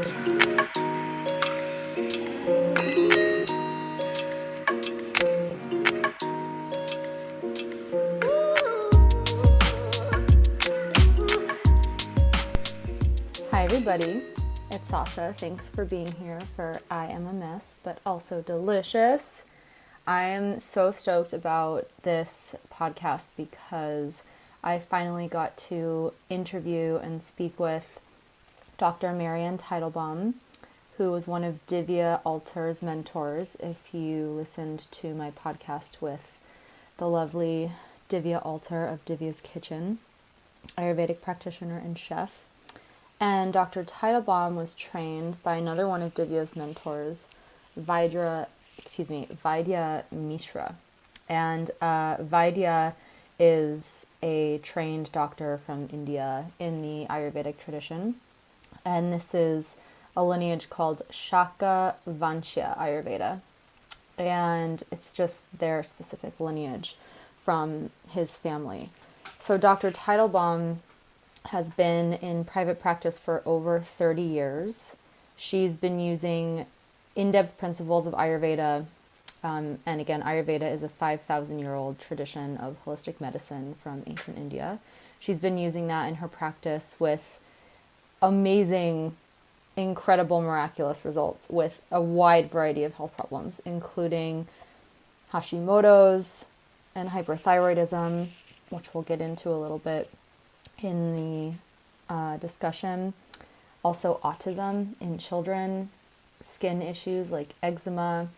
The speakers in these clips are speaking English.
Hi everybody, it's Sasha. Thanks for being here for I Am a Mess, but also delicious. I am so stoked about this podcast because I finally got to interview and speak with Dr. Marianne Teitelbaum, who was one of Divya Alter's mentors. If you listened to my podcast with the lovely Divya Alter of Divya's Kitchen, Ayurvedic practitioner and chef. And Dr. Teitelbaum was trained by another one of Divya's mentors, Vaidya Mishra. And Vaidya is a trained doctor from India in the Ayurvedic tradition. And this is a lineage called Shaka Vanshya Ayurveda. And it's just their specific lineage from his family. So Dr. Teitelbaum has been in private practice for over 30 years. She's been using in-depth principles of Ayurveda. And again, Ayurveda is a 5,000-year-old tradition of holistic medicine from ancient India. She's been using that in her practice with amazing, incredible, miraculous results with a wide variety of health problems, including Hashimoto's and hyperthyroidism, which we'll get into a little bit in the discussion. Also autism in children, skin issues like eczema,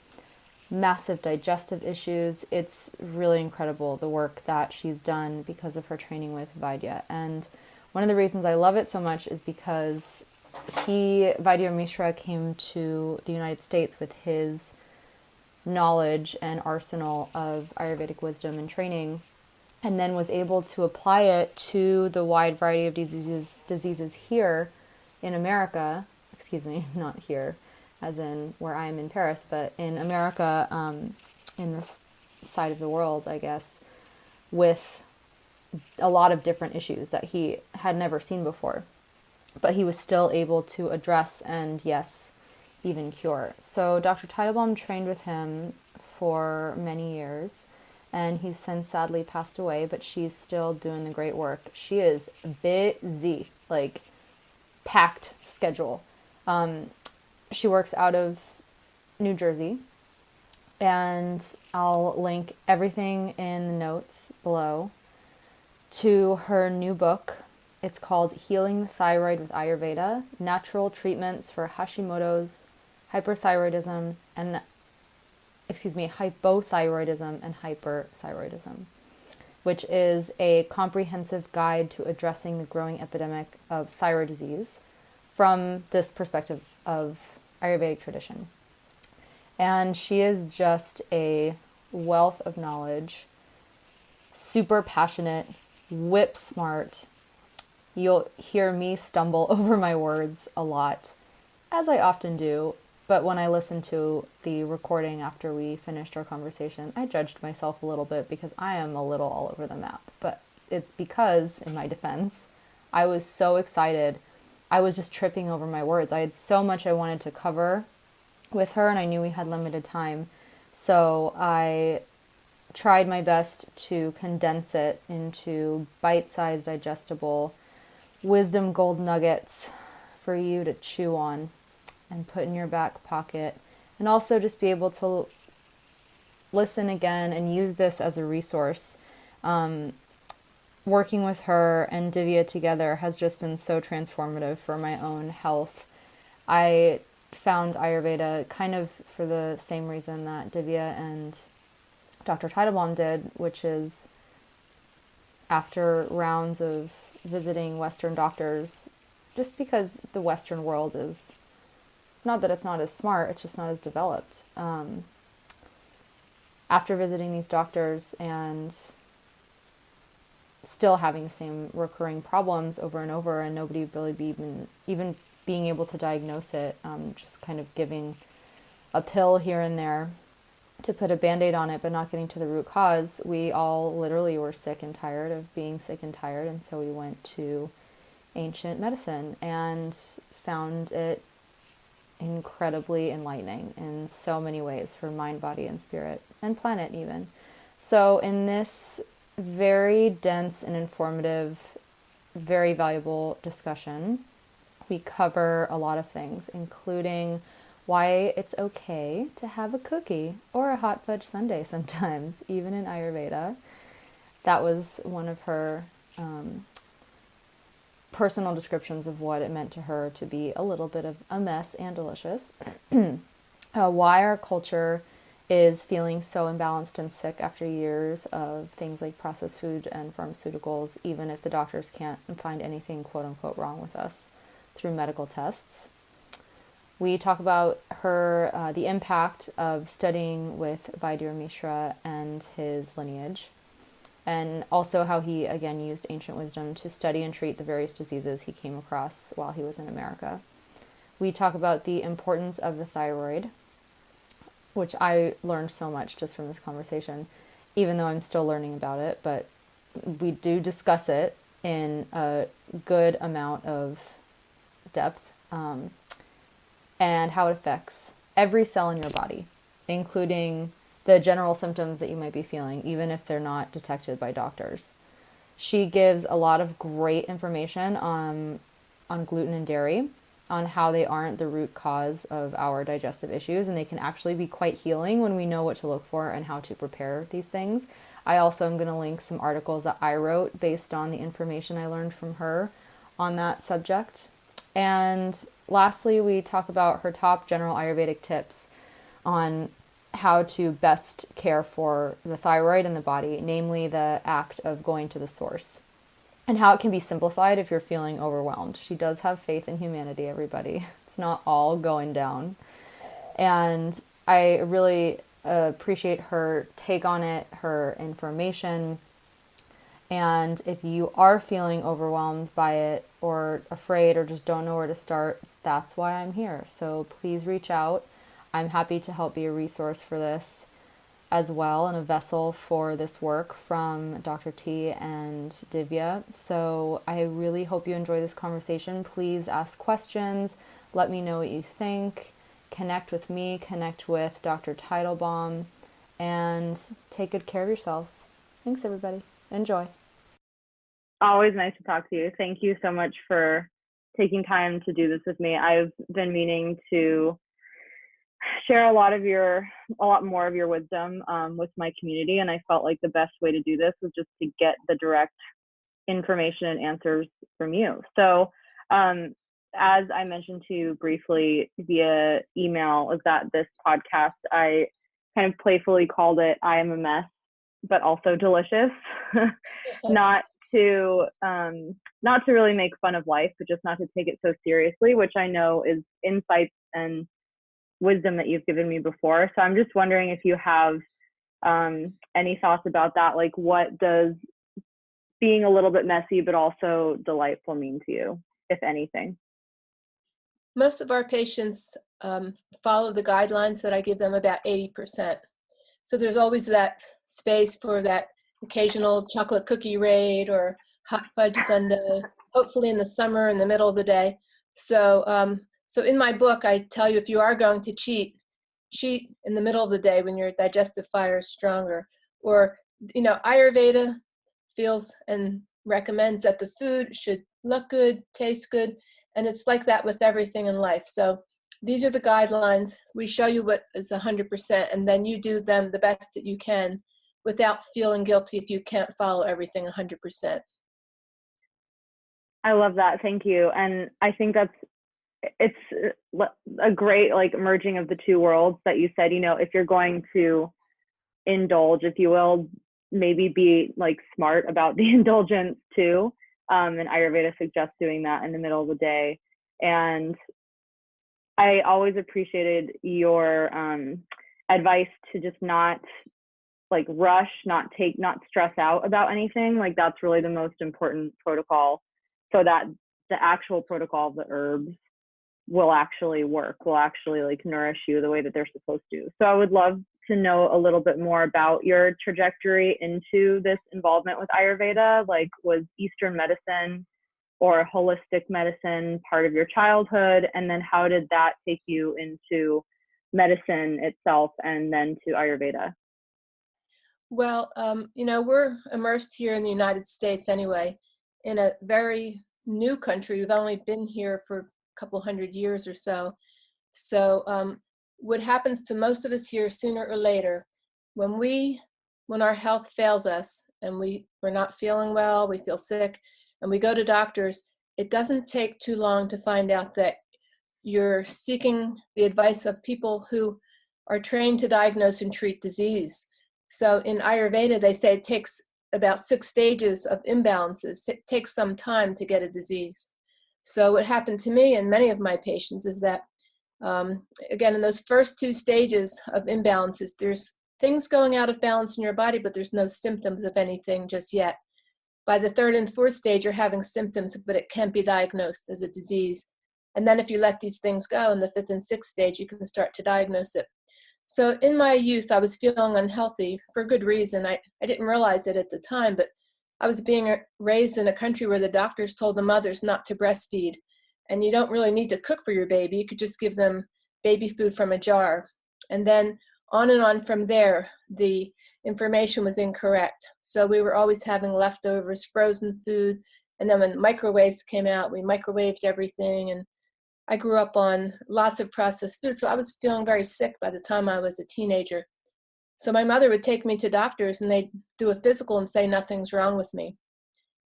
massive digestive issues. It's really incredible the work that she's done because of her training with Vaidya. And one of the reasons I love it so much is because Vaidya Mishra, came to the United States with his knowledge and arsenal of Ayurvedic wisdom and training, and then was able to apply it to the wide variety of diseases here in America. Excuse me, not here, as in where I am in Paris, but in America, in this side of the world, I guess, with a lot of different issues that he had never seen before. But he was still able to address and, yes, even cure. So Dr. Teitelbaum trained with him for many years, and he's since sadly passed away, but she's still doing the great work. She is busy, like packed schedule. She works out of New Jersey, and I'll link everything in the notes below to her new book. It's called Healing the Thyroid with Ayurveda, Natural Treatments for Hashimoto's, Hyperthyroidism, and Hypothyroidism and Hyperthyroidism, which is a comprehensive guide to addressing the growing epidemic of thyroid disease from this perspective of Ayurvedic tradition. And she is just a wealth of knowledge, super passionate, whip smart. You'll hear me stumble over my words a lot, as I often do. But when I listened to the recording after we finished our conversation, I judged myself a little bit because I am a little all over the map. But it's because, in my defense, I was so excited. I was just tripping over my words. I had so much I wanted to cover with her, and I knew we had limited time. So I tried my best to condense it into bite-sized, digestible wisdom gold nuggets for you to chew on and put in your back pocket, and also just be able to listen again and use this as a resource. Working with her and Divya together has just been so transformative for my own health. I found Ayurveda kind of for the same reason that Divya and Dr. Teitelbaum did, which is after rounds of visiting Western doctors, just because the Western world is, not that it's not as smart, it's just not as developed. After visiting these doctors and still having the same recurring problems over and over, and nobody really even being able to diagnose it, just kind of giving a pill here and there to put a Band-Aid on it, but not getting to the root cause. We all literally were sick and tired of being sick and tired, and so we went to ancient medicine and found it incredibly enlightening in so many ways for mind, body, and spirit, and planet even. So in this very dense and informative, very valuable discussion, we cover a lot of things, including why it's okay to have a cookie or a hot fudge sundae sometimes, even in Ayurveda. That was one of her personal descriptions of what it meant to her to be a little bit of a mess and delicious. Why our culture is feeling so imbalanced and sick after years of things like processed food and pharmaceuticals, even if the doctors can't find anything quote unquote wrong with us through medical tests. We talk about her the impact of studying with Vaidya Mishra and his lineage, and also how he, again, used ancient wisdom to study and treat the various diseases he came across while he was in America. We talk about the importance of the thyroid, which I learned so much just from this conversation, even though I'm still learning about it, but we do discuss it in a good amount of depth, and how it affects every cell in your body, including the general symptoms that you might be feeling, even if they're not detected by doctors. She gives a lot of great information on gluten and dairy, on how they aren't the root cause of our digestive issues, and they can actually be quite healing when we know what to look for and how to prepare these things. I also am going to link some articles that I wrote based on the information I learned from her on that subject. And lastly, we talk about her top general Ayurvedic tips on how to best care for the thyroid in the body, namely the act of going to the source, and how it can be simplified if you're feeling overwhelmed. She does have faith in humanity, everybody. It's not all going down. And I really appreciate her take on it, her information. And if you are feeling overwhelmed by it or afraid or just don't know where to start, that's why I'm here. So please reach out. I'm happy to help be a resource for this as well, and a vessel for this work from Dr. T and Divya. So I really hope you enjoy this conversation. Please ask questions. Let me know what you think. Connect with me, connect with Dr. Teitelbaum, and take good care of yourselves. Thanks, everybody. Enjoy. Always nice to talk to you. Thank you so much for taking time to do this with me. I've been meaning to share a lot more of your wisdom with my community, and I felt like the best way to do this was just to get the direct information and answers from you. So as I mentioned to you briefly via email, is that this podcast, I kind of playfully called it I Am a Mess, but also delicious. not to really make fun of life, but just not to take it so seriously, which I know is insights and wisdom that you've given me before. So I'm just wondering if you have any thoughts about that. Like, what does being a little bit messy but also delightful mean to you, if anything? Most of our patients follow the guidelines that I give them, about 80%. So there's always that space for that occasional chocolate cookie raid or hot fudge sundae, hopefully in the summer in the middle of the day. So so in my book, I tell you, if you are going to cheat in the middle of the day when your digestive fire is stronger. Or, Ayurveda feels and recommends that the food should look good, taste good, and it's like that with everything in life. So these are the guidelines. We show you what is 100%, and then you do them the best that you can without feeling guilty if you can't follow everything 100%. I love that. Thank you. And I think it's a great merging of the two worlds that you said. If you're going to indulge, if you will, maybe be smart about the indulgence too. And Ayurveda suggests doing that in the middle of the day. And I always appreciated your advice to just not rush, not stress out about anything. That's really the most important protocol, so that the actual protocol of the herbs will actually work, will actually nourish you the way that they're supposed to. So I would love to know a little bit more about your trajectory into this involvement with Ayurveda. Was Eastern medicine or holistic medicine part of your childhood? And then how did that take you into medicine itself and then to Ayurveda? Well, we're immersed here in the United States anyway, in a very new country. We've only been here for a couple hundred years or so. So what happens to most of us here sooner or later, when our health fails us and we're not feeling well, we feel sick, and we go to doctors, it doesn't take too long to find out that you're seeking the advice of people who are trained to diagnose and treat disease. So in Ayurveda, they say it takes about 6 stages of imbalances. It takes some time to get a disease. So what happened to me and many of my patients is that, again, in those first 2 stages of imbalances, there's things going out of balance in your body, but there's no symptoms of anything just yet. By the 3rd and 4th stage, you're having symptoms, but it can't be diagnosed as a disease. And then if you let these things go in the 5th and 6th stage, you can start to diagnose it. So in my youth, I was feeling unhealthy for good reason. I didn't realize it at the time, but I was being raised in a country where the doctors told the mothers not to breastfeed. And you don't really need to cook for your baby. You could just give them baby food from a jar. And then on and on from there, the information was incorrect. So we were always having leftovers, frozen food. And then when microwaves came out, we microwaved everything. And I grew up on lots of processed food. So I was feeling very sick by the time I was a teenager. So my mother would take me to doctors and they'd do a physical and say nothing's wrong with me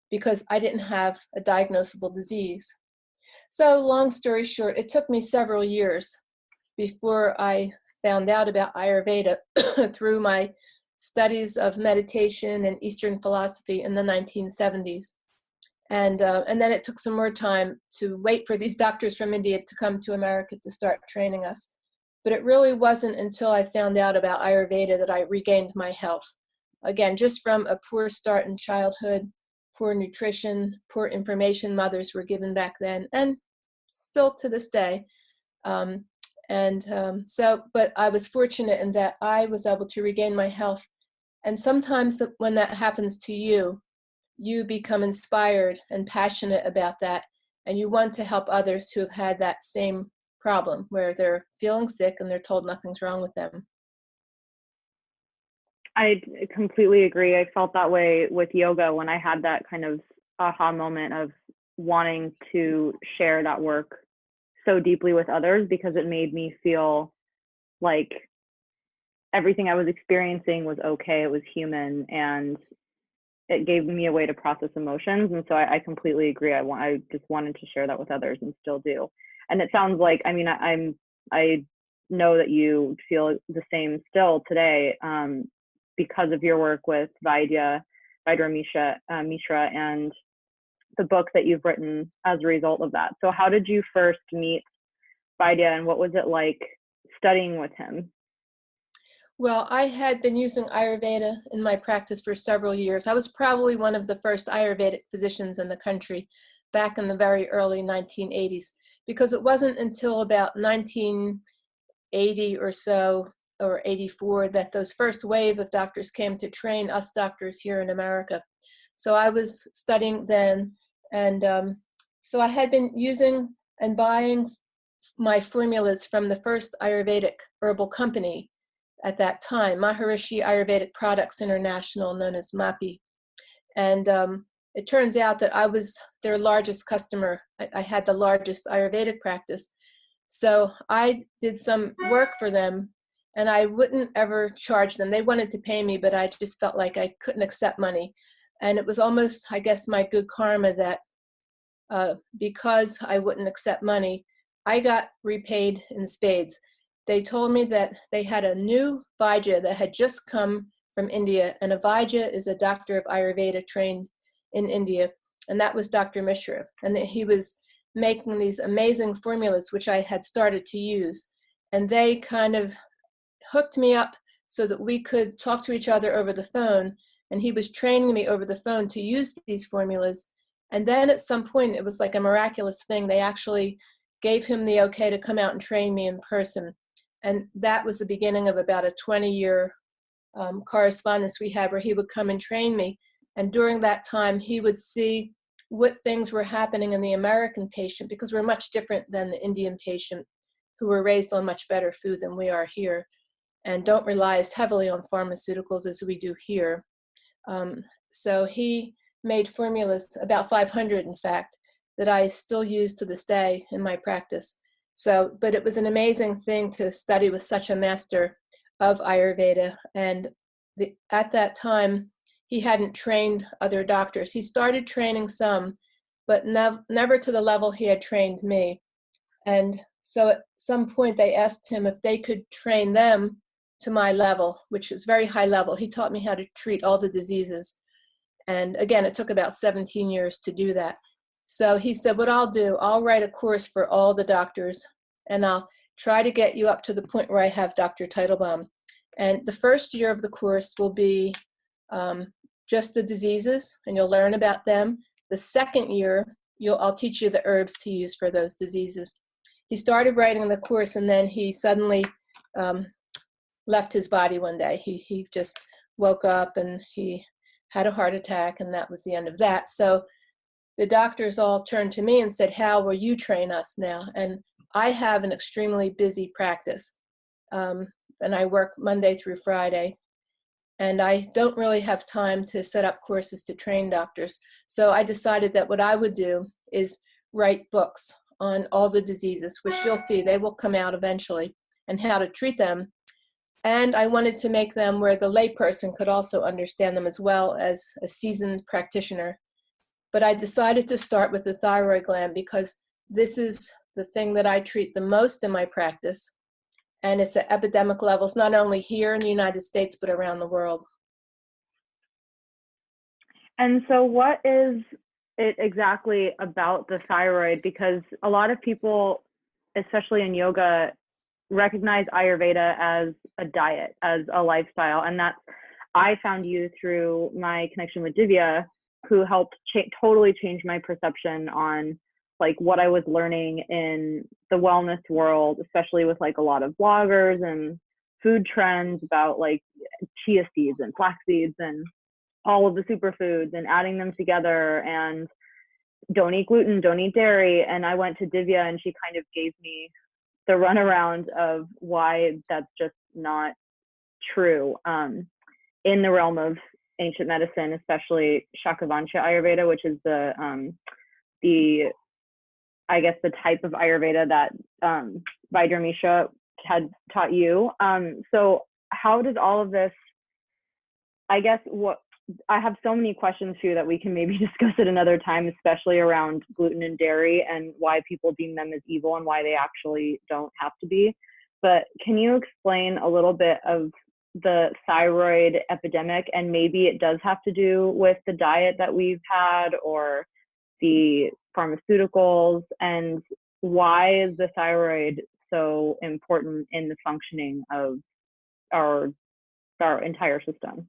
because I didn't have a diagnosable disease. So long story short, it took me several years before I found out about Ayurveda through my studies of meditation and Eastern philosophy in the 1970s. And then it took some more time to wait for these doctors from India to come to America to start training us. But it really wasn't until I found out about Ayurveda that I regained my health. Again, just from a poor start in childhood, poor nutrition, poor information mothers were given back then, and still to this day. But I was fortunate in that I was able to regain my health. And sometimes when that happens to you, you become inspired and passionate about that, and you want to help others who have had that same problem where they're feeling sick and they're told nothing's wrong with them. I completely agree. I felt that way with yoga when I had that kind of aha moment of wanting to share that work so deeply with others, because it made me feel like everything I was experiencing was okay, it was human, and it gave me a way to process emotions. And so I completely agree. I just wanted to share that with others and still do. And it sounds like, I mean, I know that you feel the same still today because of your work with Vaidya Mishra, and the book that you've written as a result of that. So how did you first meet Vaidya, and what was it like studying with him? Well, I had been using Ayurveda in my practice for several years. I was probably one of the first Ayurvedic physicians in the country back in the very early 1980s, because it wasn't until about 1980 or so, or 84, that those first wave of doctors came to train us doctors here in America. So I was studying then, and so I had been using and buying my formulas from the first Ayurvedic herbal company at that time, Maharishi Ayurvedic Products International, known as MAPI. And it turns out that I was their largest customer. I had the largest Ayurvedic practice. So I did some work for them, and I wouldn't ever charge them. They wanted to pay me, but I just felt like I couldn't accept money. And it was almost, I guess, my good karma that because I wouldn't accept money, I got repaid in spades. They told me that they had a new Vaidya that had just come from India, and a Vaidya is a doctor of Ayurveda trained in India, and that was Dr. Mishra, and that he was making these amazing formulas, which I had started to use, and they kind of hooked me up so that we could talk to each other over the phone, and he was training me over the phone to use these formulas. And then at some point, it was like a miraculous thing. They actually gave him the okay to come out and train me in person. And that was the beginning of about a 20-year correspondence we had, where he would come and train me. And during that time, he would see what things were happening in the American patient, because we're much different than the Indian patient who were raised on much better food than we are here and don't rely as heavily on pharmaceuticals as we do here. So he made formulas, about 500 in fact, that I still use to this day in my practice. So, but it was an amazing thing to study with such a master of Ayurveda. And at that time, he hadn't trained other doctors. He started training some, but never to the level he had trained me. And so at some point they asked him if they could train them to my level, which is very high level. He taught me how to treat all the diseases. And again, it took about 17 years to do that. So he said, what I'll do, I'll write a course for all the doctors, and I'll try to get you up to the point where I have Dr. Teitelbaum. And the first year of the course will be just the diseases, and you'll learn about them. The second year, I'll teach you the herbs to use for those diseases. He started writing the course, and then he suddenly left his body one day. He just woke up and he had a heart attack, and that was the end of that. So the doctors all turned to me and said, how will you train us now? And I have an extremely busy practice, and I work Monday through Friday, and I don't really have time to set up courses to train doctors. So I decided that what I would do is write books on all the diseases, which you'll see, they will come out eventually, and how to treat them. And I wanted to make them where the layperson could also understand them as well as a seasoned practitioner. But I decided to start with the thyroid gland because this is the thing that I treat the most in my practice. And it's at epidemic levels, not only here in the United States, but around the world. And so what is it exactly about the thyroid? Because a lot of people, especially in yoga, recognize Ayurveda as a diet, as a lifestyle. And I found you through my connection with Divya, who helped totally change my perception on like what I was learning in the wellness world, especially with like a lot of bloggers and food trends about like chia seeds and flax seeds and all of the superfoods and adding them together, and don't eat gluten, don't eat dairy. And I went to Divya and she kind of gave me the runaround of why that's just not true in the realm of ancient medicine, especially Shakavansha Ayurveda, which is the I guess the type of Ayurveda that Vaidya had taught you. So how does all of this, I guess I have so many questions for you that we can maybe discuss at another time, especially around gluten and dairy and why people deem them as evil and why they actually don't have to be. But can you explain a little bit of the thyroid epidemic, and maybe it does have to do with the diet that we've had or the pharmaceuticals, and why is the thyroid so important in the functioning of our entire system?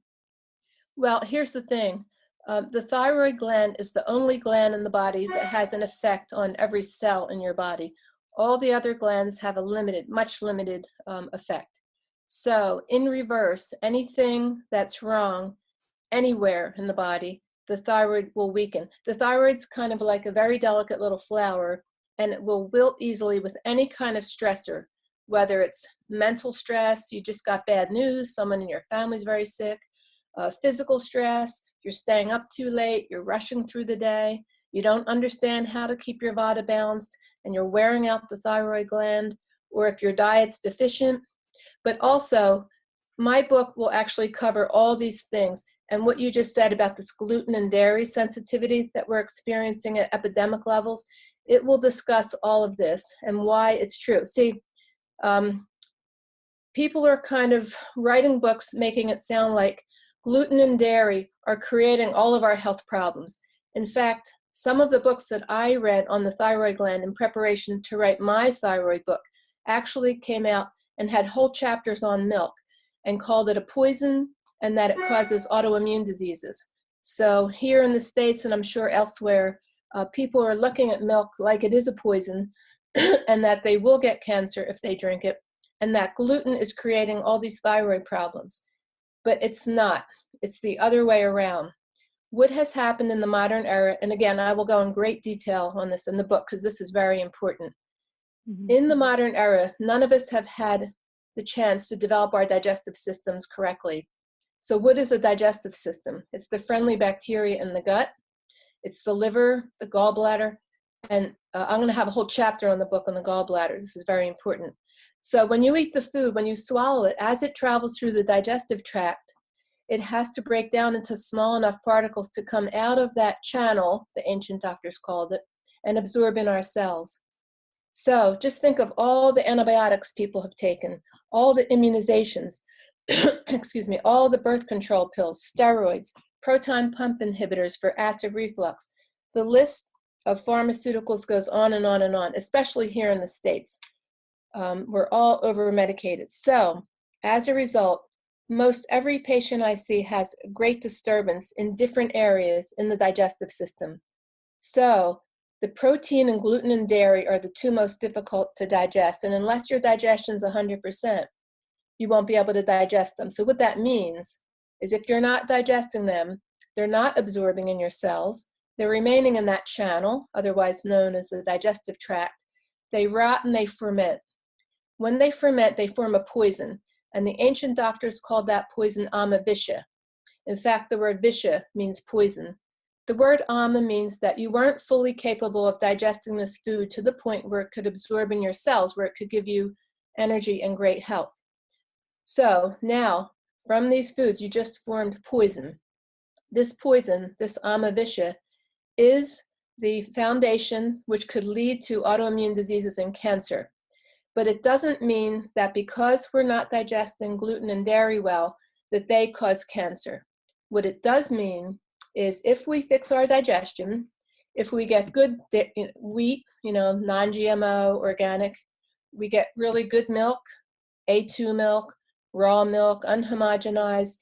Well, here's the thing. The thyroid gland is the only gland in the body that has an effect on every cell in your body. All the other glands have a much limited effect. So in reverse, anything that's wrong anywhere in the body, the thyroid will weaken. The thyroid's kind of like a very delicate little flower, and it will wilt easily with any kind of stressor, whether it's mental stress, you just got bad news, someone in your family's very sick, physical stress, you're staying up too late, you're rushing through the day, you don't understand how to keep your vata balanced, and you're wearing out the thyroid gland, or if your diet's deficient. But also, my book will actually cover all these things. And what you just said about this gluten and dairy sensitivity that we're experiencing at epidemic levels, it will discuss all of this and why it's true. See, people are kind of writing books making it sound like gluten and dairy are creating all of our health problems. In fact, some of the books that I read on the thyroid gland in preparation to write my thyroid book actually came out and had whole chapters on milk and called it a poison and that it causes autoimmune diseases. So here in the States, and I'm sure elsewhere, people are looking at milk like it is a poison and that they will get cancer if they drink it, and that gluten is creating all these thyroid problems. But it's not. It's the other way around. What has happened in the modern era, and again, I will go in great detail on this in the book because this is very important. In the modern era, none of us have had the chance to develop our digestive systems correctly. So what is a digestive system? It's the friendly bacteria in the gut. It's the liver, the gallbladder, and I'm going to have a whole chapter on the book on the gallbladder. This is very important. So when you eat the food, when you swallow it, as it travels through the digestive tract, it has to break down into small enough particles to come out of that channel, the ancient doctors called it, and absorb in our cells. So just think of all the antibiotics people have taken, all the immunizations, excuse me, all the birth control pills, steroids, proton pump inhibitors for acid reflux. The list of pharmaceuticals goes on and on and on, especially here in the States. We're all over-medicated. So as a result, most every patient I see has great disturbance in different areas in the digestive system. So the protein and gluten and dairy are the two most difficult to digest. And unless your digestion is 100%, you won't be able to digest them. So what that means is if you're not digesting them, they're not absorbing in your cells. They're remaining in that channel, otherwise known as the digestive tract. They rot and they ferment. When they ferment, they form a poison. And the ancient doctors called that poison amavisha. In fact, the word visha means poison. The word ama means that you weren't fully capable of digesting this food to the point where it could absorb in your cells, where it could give you energy and great health. So now, from these foods, you just formed poison. This poison, this amavisha, is the foundation which could lead to autoimmune diseases and cancer. But it doesn't mean that because we're not digesting gluten and dairy well, that they cause cancer. What it does mean is if we fix our digestion, if we get good wheat, non-GMO, organic, we get really good milk, A2 milk, raw milk, unhomogenized,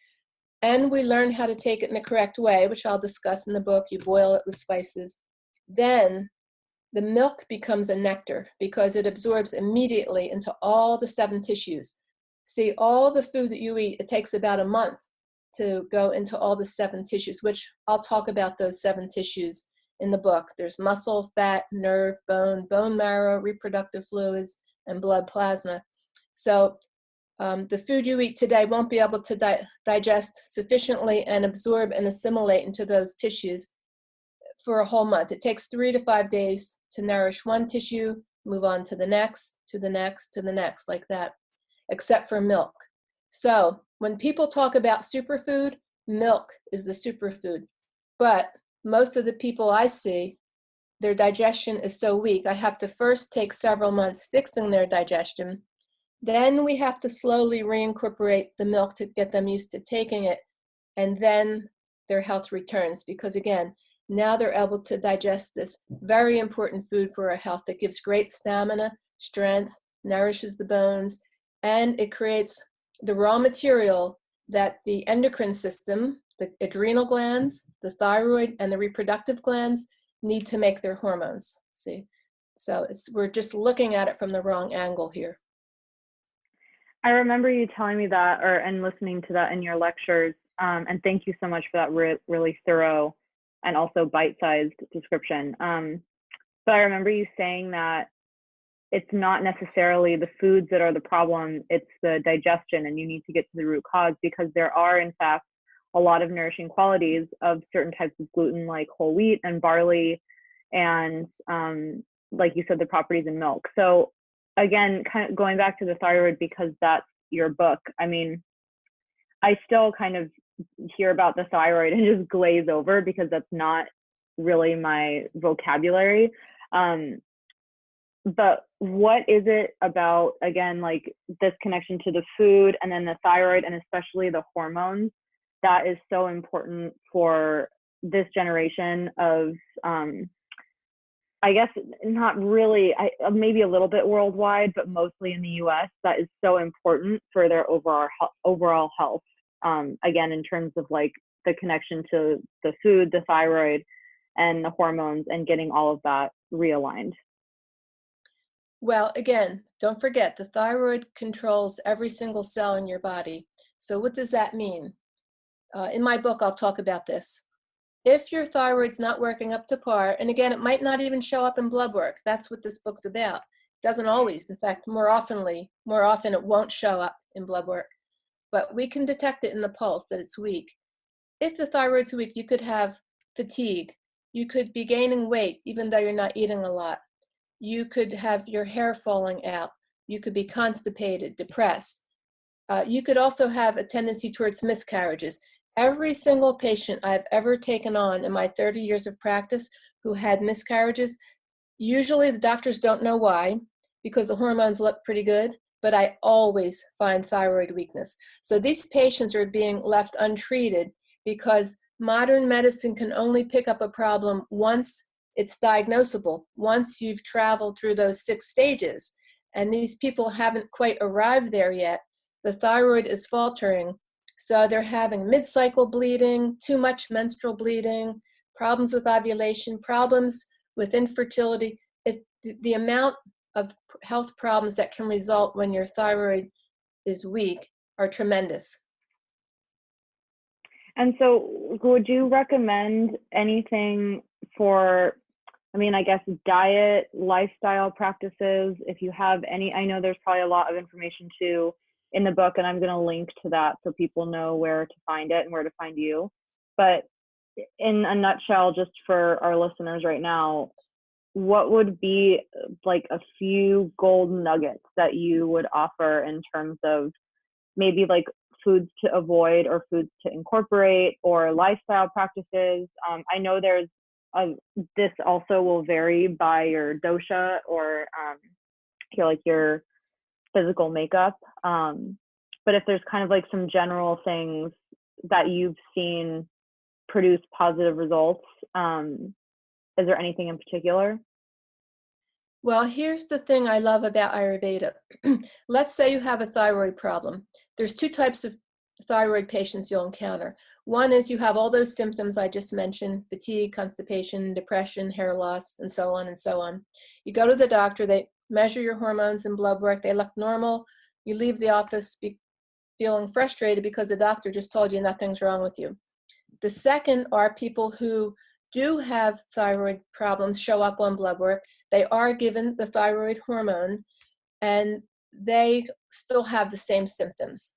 and we learn how to take it in the correct way, which I'll discuss in the book. You boil it with spices. Then the milk becomes a nectar because it absorbs immediately into all the 7 tissues. See, all the food that you eat, it takes about a month to go into all the 7 tissues, which I'll talk about those 7 tissues in the book. There's muscle, fat, nerve, bone, bone marrow, reproductive fluids, and blood plasma. So the food you eat today won't be able to digest sufficiently and absorb and assimilate into those tissues for a whole month. It takes 3 to 5 days to nourish one tissue, move on to the next, to the next, to the next, like that, except for milk. So when people talk about superfood, milk is the superfood. But most of the people I see, their digestion is so weak, I have to first take several months fixing their digestion. Then we have to slowly reincorporate the milk to get them used to taking it. And then their health returns because, again, now they're able to digest this very important food for our health that gives great stamina, strength, nourishes the bones, and it creates the raw material that the endocrine system, the adrenal glands, the thyroid, and the reproductive glands need to make their hormones. See? So we're just looking at it from the wrong angle here. I remember you telling me that and listening to that in your lectures. And thank you so much for that really thorough and also bite-sized description. But I remember you saying that it's not necessarily the foods that are the problem, it's the digestion, and you need to get to the root cause because there are, in fact, a lot of nourishing qualities of certain types of gluten like whole wheat and barley and, like you said, the properties in milk. So again, kind of going back to the thyroid because that's your book, I mean, I still kind of hear about the thyroid and just glaze over because that's not really my vocabulary. But what is it about, again, like this connection to the food and then the thyroid and especially the hormones that is so important for this generation of, I guess not really, maybe a little bit worldwide, but mostly in the US, that is so important for their overall health. Again, in terms of like the connection to the food, the thyroid, and the hormones, and getting all of that realigned. Well, again, don't forget, the thyroid controls every single cell in your body. So what does that mean? In my book, I'll talk about this. If your thyroid's not working up to par, and again, it might not even show up in blood work. That's what this book's about. It doesn't always. In fact, more often it won't show up in blood work. But we can detect it in the pulse that it's weak. If the thyroid's weak, you could have fatigue. You could be gaining weight even though you're not eating a lot. You could have your hair falling out. You could be constipated, depressed. You could also have a tendency towards miscarriages. Every single patient I've ever taken on in my 30 years of practice who had miscarriages, usually the doctors don't know why, because the hormones look pretty good, but I always find thyroid weakness. So these patients are being left untreated because modern medicine can only pick up a problem once it's diagnosable, once you've traveled through those 6 stages. And these people haven't quite arrived there yet. The thyroid is faltering. So they're having mid-cycle bleeding, too much menstrual bleeding, problems with ovulation, problems with infertility. The amount of health problems that can result when your thyroid is weak are tremendous. And so would you recommend anything for, I guess, diet, lifestyle practices? If you have any, I know there's probably a lot of information too in the book, and I'm going to link to that so people know where to find it and where to find you. But in a nutshell, just for our listeners right now, what would be like a few gold nuggets that you would offer in terms of maybe like foods to avoid or foods to incorporate or lifestyle practices? I know there's this also will vary by your dosha or your physical makeup. But if there's kind of like some general things that you've seen produce positive results, is there anything in particular? Well, here's the thing I love about Ayurveda. Let's say you have a thyroid problem. There's 2 types of thyroid patients you'll encounter. One is you have all those symptoms I just mentioned: fatigue, constipation, depression, hair loss, and so on and so on. You go to the doctor, they measure your hormones and blood work, they look normal. You leave the office feeling frustrated because the doctor just told you nothing's wrong with you. The second are people who do have thyroid problems show up on blood work. They are given the thyroid hormone and they still have the same symptoms.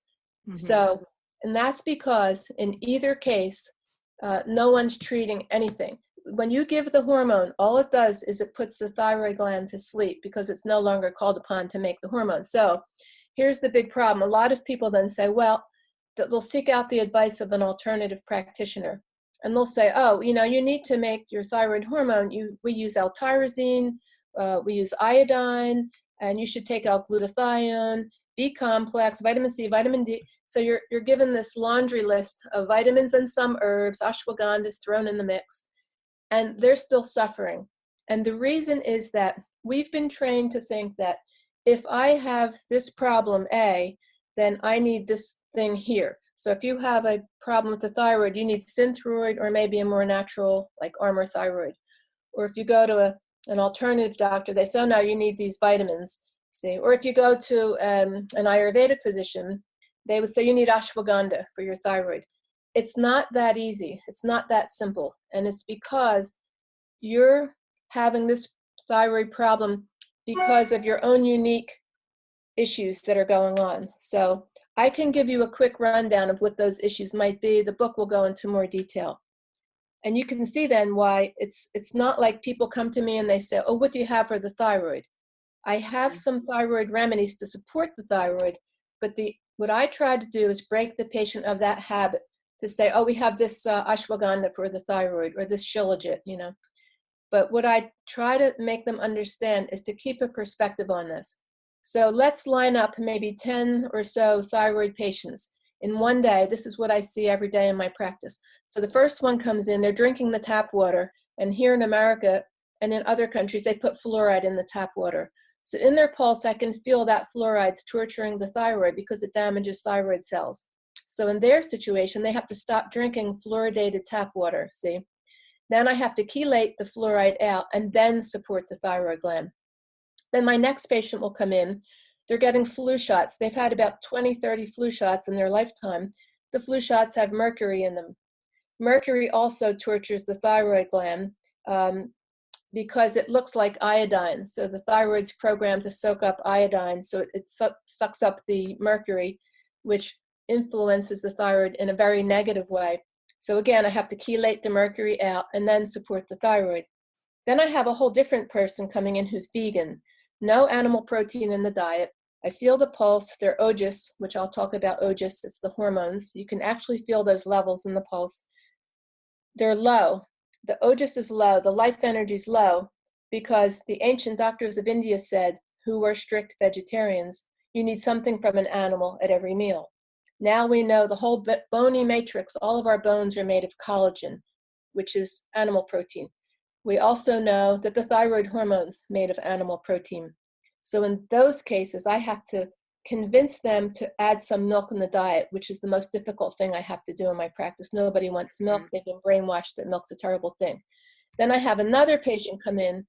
Mm-hmm. So, and that's because in either case, no one's treating anything. When you give the hormone, all it does is it puts the thyroid gland to sleep because it's no longer called upon to make the hormone. So here's the big problem. A lot of people then say, well, they'll seek out the advice of an alternative practitioner. And they'll say, oh, you need to make your thyroid hormone. We use L-tyrosine, we use iodine, and you should take L-glutathione, B-complex, vitamin C, vitamin D. So you're given this laundry list of vitamins and some herbs, ashwagandha is thrown in the mix, and they're still suffering. And the reason is that we've been trained to think that if I have this problem A, then I need this thing here. So if you have a problem with the thyroid, you need Synthroid or maybe a more natural like Armour thyroid. Or if you go to an alternative doctor, they say, oh, no, you need these vitamins. See? Or if you go to an Ayurvedic physician, they would say you need ashwagandha for your thyroid. It's not that easy. It's not that simple. And it's because you're having this thyroid problem because of your own unique issues that are going on. So I can give you a quick rundown of what those issues might be. The book will go into more detail. And you can see then why it's not like people come to me and they say, oh, what do you have for the thyroid? I have some thyroid remedies to support the thyroid, but what I try to do is break the patient of that habit to say, oh, we have this ashwagandha for the thyroid or this shilajit, But what I try to make them understand is to keep a perspective on this. So let's line up maybe 10 or so thyroid patients in one day. This is what I see every day in my practice. So the first one comes in, they're drinking the tap water. And here in America and in other countries, they put fluoride in the tap water. So in their pulse, I can feel that fluoride's torturing the thyroid because it damages thyroid cells. So in their situation, they have to stop drinking fluoridated tap water, see? Then I have to chelate the fluoride out and then support the thyroid gland. Then my next patient will come in. They're getting flu shots. They've had about 20, 30 flu shots in their lifetime. The flu shots have mercury in them. mercury also tortures the thyroid gland because it looks like iodine. So the thyroid's programmed to soak up iodine, so it sucks up the mercury, which influences the thyroid in a very negative way. So again, I have to chelate the mercury out and then support the thyroid. Then I have a whole different person coming in who's vegan. No animal protein in the diet. I feel the pulse. They're ojas, which I'll talk about ojas. It's the hormones. You can actually feel those levels in the pulse. They're low. The ojas is low. The life energy is low because the ancient doctors of India said, who were strict vegetarians, you need something from an animal at every meal. Now we know the whole bony matrix, all of our bones are made of collagen, which is animal protein. We also know that the thyroid hormone's made of animal protein. So in those cases, I have to convince them to add some milk in the diet, which is the most difficult thing I have to do in my practice. Nobody wants milk. They've been brainwashed that milk's a terrible thing. Then I have another patient come in.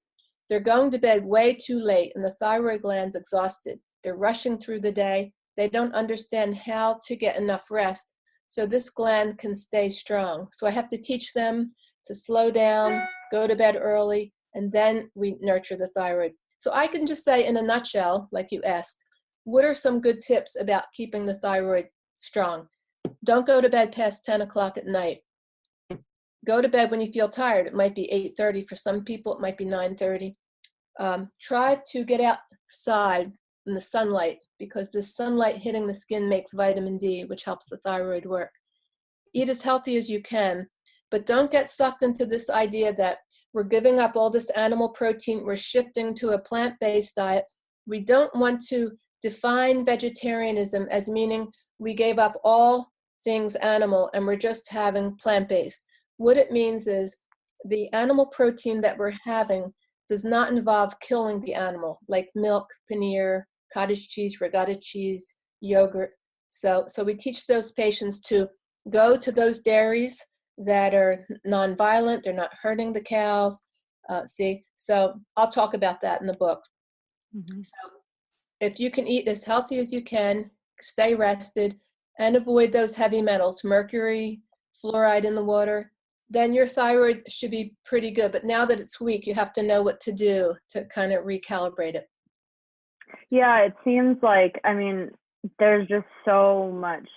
They're going to bed way too late and the thyroid gland's exhausted. They're rushing through the day. They don't understand how to get enough rest so this gland can stay strong. So I have to teach them to slow down, go to bed early, and then we nurture the thyroid. So I can just say in a nutshell, like you asked, what are some good tips about keeping the thyroid strong? Don't go to bed past 10 o'clock at night. Go to bed when you feel tired. It might be 8:30 for some people. It might be 9:30. Try to get outside in the sunlight because the sunlight hitting the skin makes vitamin D, which helps the thyroid work. Eat as healthy as you can, but don't get sucked into this idea that we're giving up all this animal protein. We're shifting to a plant-based diet. We don't want to define vegetarianism as meaning we gave up all things animal and we're just having plant-based. What it means is the animal protein that we're having does not involve killing the animal, like milk, paneer, cottage cheese, regatta cheese, yogurt. So we teach those patients to go to those dairies that are non-violent, they're not hurting the cows. So I'll talk about that in the book. Mm-hmm. So if you can eat as healthy as you can, stay rested, and avoid those heavy metals, mercury, fluoride in the water, then your thyroid should be pretty good. But now that it's weak, you have to know what to do to kind of recalibrate it. Yeah, it seems like, I mean, there's just so much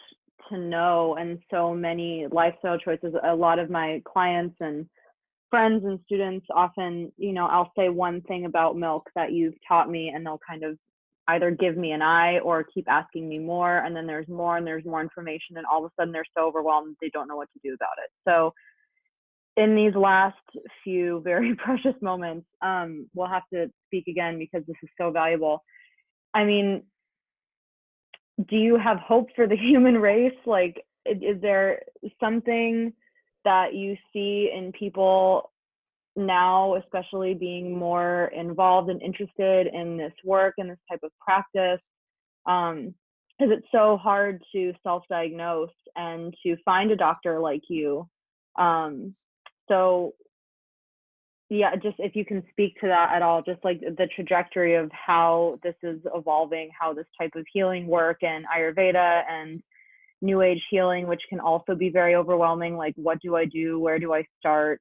to know and so many lifestyle choices. A lot of my clients and friends and students often, you know, I'll say one thing about milk that you've taught me and they'll kind of either give me an eye or keep asking me more. And then there's more and there's more information. And all of a sudden they're so overwhelmed, they don't know what to do about it. So in these last few very precious moments, we'll have to speak again because this is so valuable. I mean, do you have hope for the human race? Like, is there something that you see in people now, especially being more involved and interested in this work and this type of practice? Is it so hard to self-diagnose and to find a doctor like you? So yeah, just if you can speak to that at all, just like the trajectory of how this is evolving, how this type of healing work and Ayurveda and New Age healing, which can also be very overwhelming. Like, what do I do? Where do I start?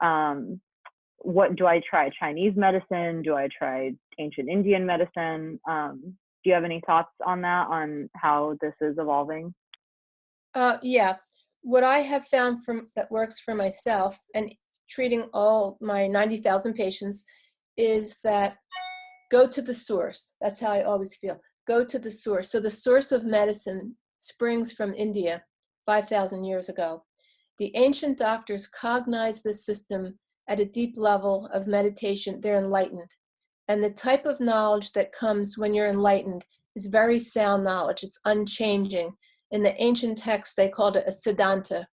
What do I try? Chinese medicine? Do I try ancient Indian medicine? Do you have any thoughts on that, on how this is evolving? Yeah, what I have found that works for myself and treating all my 90,000 patients is that go to the source. That's how I always feel. Go to the source. So the source of medicine springs from India 5,000 years ago. The ancient doctors cognized this system at a deep level of meditation. They're enlightened. And the type of knowledge that comes when you're enlightened is very sound knowledge. It's unchanging. In the ancient texts, they called it a siddhanta.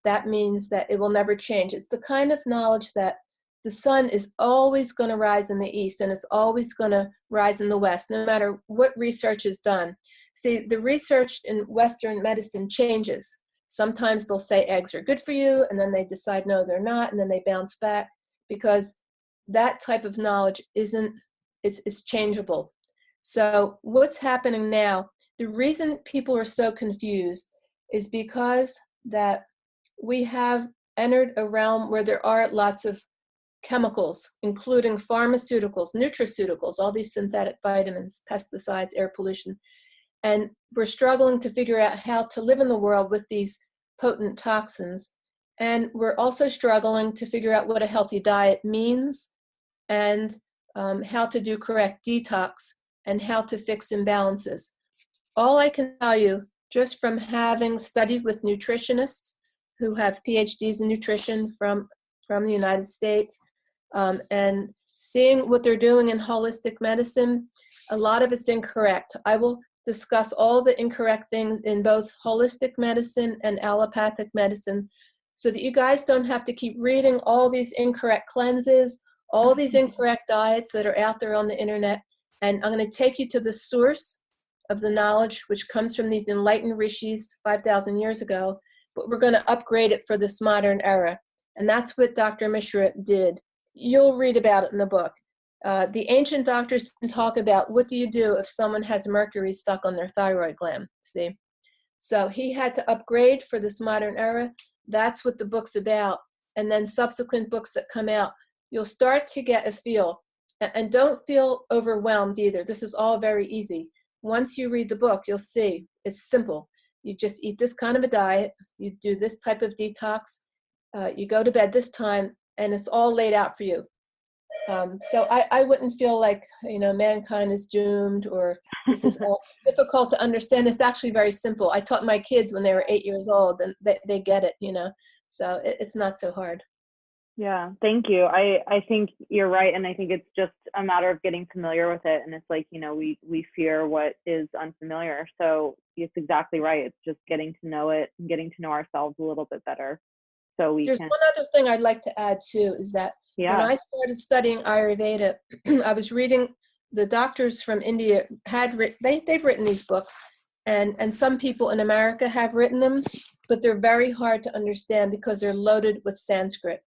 That means that it will never change. It's the kind of knowledge that the sun is always going to rise in the east and it's always going to rise in the west, no matter what research is done. See, the research in Western medicine changes. Sometimes they'll say eggs are good for you, and then they decide no, they're not, and then they bounce back because that type of knowledge it's changeable. So what's happening now, the reason people are so confused is because that we have entered a realm where there are lots of chemicals, including pharmaceuticals, nutraceuticals, all these synthetic vitamins, pesticides, air pollution. And we're struggling to figure out how to live in the world with these potent toxins. And we're also struggling to figure out what a healthy diet means, and how to do correct detox, and how to fix imbalances. All I can tell you, just from having studied with nutritionists who have PhDs in nutrition from the United States, and seeing what they're doing in holistic medicine, a lot of it's incorrect. I will discuss all the incorrect things in both holistic medicine and allopathic medicine, so that you guys don't have to keep reading all these incorrect cleanses, all these incorrect diets that are out there on the internet. And I'm going to take you to the source of the knowledge, which comes from these enlightened rishis 5,000 years ago, but we're going to upgrade it for this modern era. And that's what Dr. Mishra did. You'll read about it in the book. The ancient doctors didn't talk about what do you do if someone has mercury stuck on their thyroid gland, see? So he had to upgrade for this modern era. That's what the book's about. And then subsequent books that come out, you'll start to get a feel. And don't feel overwhelmed either. This is all very easy. Once you read the book, you'll see it's simple. You just eat this kind of a diet, you do this type of detox, you go to bed this time, and it's all laid out for you. So I wouldn't feel like, mankind is doomed, or this is all difficult to understand. It's actually very simple. I taught my kids when they were 8 years old, and they get it, so it's not so hard. Yeah, thank you. I think you're right. And I think it's just a matter of getting familiar with it. And it's like, we fear what is unfamiliar. So it's exactly right. It's just getting to know it and getting to know ourselves a little bit better. So There's one other thing I'd like to add too, is that when I started studying Ayurveda, I was reading, the doctors from India they've written these books, and some people in America have written them, but they're very hard to understand because they're loaded with Sanskrit.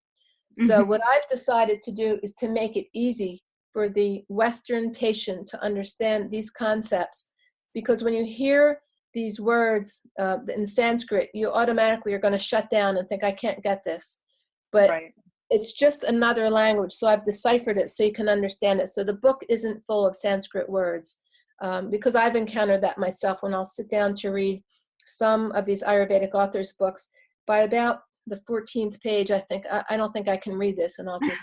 So what I've decided to do is to make it easy for the Western patient to understand these concepts, because when you hear these words in Sanskrit, you automatically are going to shut down and think, I can't get this. But it's just another language, so I've deciphered it so you can understand it. So the book isn't full of Sanskrit words, because I've encountered that myself when I'll sit down to read some of these Ayurvedic authors' books. By about the 14th page, I think, I don't think I can read this, and I'll just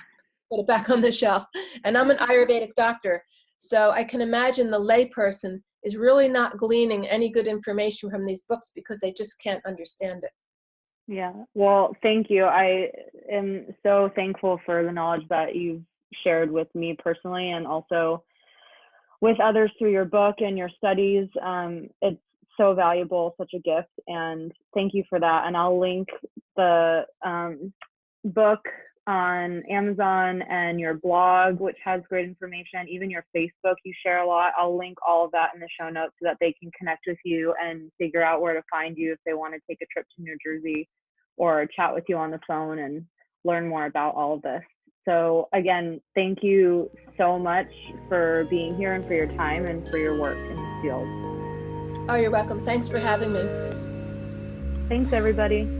put it back on the shelf. And I'm an Ayurvedic doctor, so I can imagine the layperson is really not gleaning any good information from these books because they just can't understand it. Yeah, well, thank you. I am so thankful for the knowledge that you've shared with me personally, and also with others through your book and your studies. It's so valuable, such a gift, and thank you for that. And I'll link the book on Amazon and your blog, which has great information, even your Facebook, you share a lot. I'll link all of that in the show notes so that they can connect with you and figure out where to find you if they want to take a trip to New Jersey or chat with you on the phone and learn more about all of this. So again, thank you so much for being here and for your time and for your work in this field. Oh, you're welcome. Thanks for having me. Thanks, everybody.